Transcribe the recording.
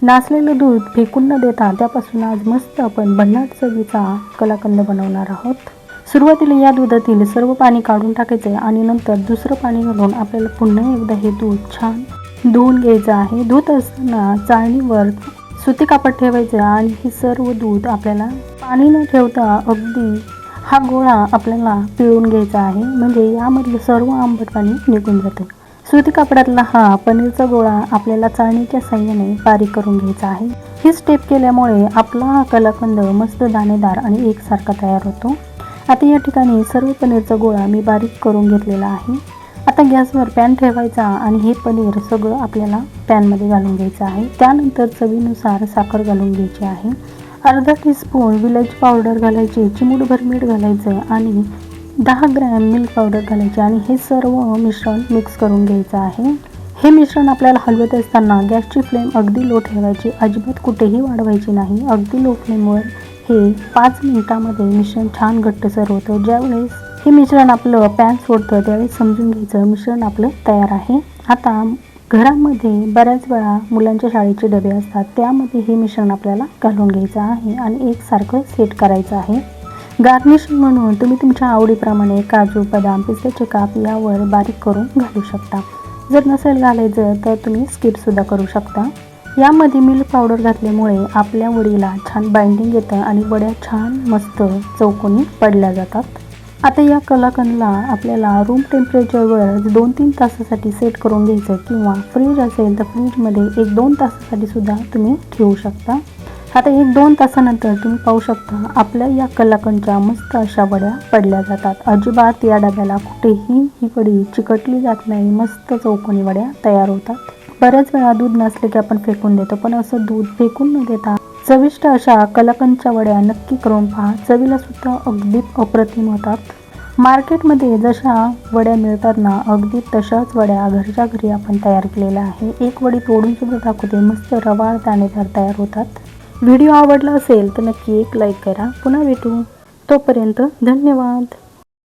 नासलेलं दूध फेकून न देता त्यापासून आज मस्त आपण भन्नाट चवीचा कलाकंद बनवणार आहोत। सुरुवातीला या दुधातील सर्व पाणी काढून टाकायचे आणि नंतर दुसरं पाणी घालून आपल्याला पुन्हा एकदा हे दूध छान धुवून घ्यायचं आहे। धुत असताना चाळणीवर सुती कापड ठेवायचं आणि हे सर्व दूध आपल्याला पाणी न ठेवता अगदी हा गोळा आपल्याला पिळून घ्यायचा आहे, म्हणजे यामधलं सर्व आंबट पाणी निघून जातं। सुती कापडातला हा पनीरचा गोळा आपल्याला चाळणीच्या साहाय्याने बारीक करून घ्यायचा आहे। ही स्टेप केल्यामुळे आपला हा कलाकंद मस्त दाणेदार आणि एकसारखा तयार होतो। आता या ठिकाणी सर्व पनीरचा गोळा मी बारीक करून घेतलेला आहे। आता गॅसवर पॅन ठेवायचा आणि हे पनीर सगळं आपल्याला पॅनमध्ये घालून घ्यायचं आहे। त्यानंतर चवीनुसार साखर घालून घ्यायची आहे। अर्धा टीस्पून विलायची पावडर घालायची, चिमूटभर मीठ घालायचं आणि 10 ग्रॅम मिल्क पावडर घालायची आणि हे सर्व मिश्रण मिक्स करून घ्यायचं आहे। हे मिश्रण आपल्याला हलवत असताना गॅसची फ्लेम अगदी लो ठेवायची, अजिबात कुठेही वाढवायची नाही। अगदी लो फ्लेमवर हे 5 मिनिटांमध्ये मिश्रण छान घट्टसर होतं। ज्यावेळेस हे मिश्रण आपलं पॅन सोडतं त्यावेळेस समजून घ्यायचं मिश्रण आपलं तयार आहे। आता घरामध्ये बऱ्याच वेळा मुलांच्या शाळेचे डबे असतात, त्यामध्ये हे मिश्रण आपल्याला घालून घ्यायचं आहे आणि एकसारखं सेट करायचं आहे। गार्निशिंग म्हणून तुम्ही तुमच्या आवडीप्रमाणे काजू, बदाम, पिस्त्याचे काप यावर बारीक करून घालू शकता। जर नसेल घालायचं तर तुम्ही स्किपसुद्धा करू शकता। यामध्ये मिल्क पावडर घातल्यामुळे आपल्या वडीला छान बाइंडिंग येतं आणि वड्या छान मस्त चौकोनी पडल्या जातात। आता या कलाकंदला आपल्याला रूम टेम्परेचरवर 2-3 तासासाठी सेट करून घ्यायचं, किंवा फ्रीज असेल तर फ्रीजमध्ये 1-2 तासासाठी सुद्धा तुम्ही ठेवू शकता। आता 1-2 तासानंतर तुम्ही पाहू शकता आपल्या या कलाकंदच्या मस्त अशा वड्या पडल्या जातात। अजिबात या डब्याला कुठेही ही वडी चिकटली जात नाही, मस्त चौकोनी वड्या तयार होतात। बऱ्याच वेळा दूध नसले की आपण फेकून देतो, पण असं दूध फेकून न देता चविष्ट अशा कलाकंदच्या वड्या नक्की करून पहा। चवीला सुद्धा अगदी अप्रतिम होतात। मार्केटमध्ये जशा वड्या मिळतात ना, अगदी तशाच वड्या घरच्या घरी आपण तयार केलेल्या आहे। एक वडी तोडून सुद्धा दाखवते, मस्त रवाळ दाणेदार तयार होतात। व्हिडिओ आवडला असेल तर नक्की एक लाईक करा। पुन्हा भेटू, तोपर्यंत धन्यवाद।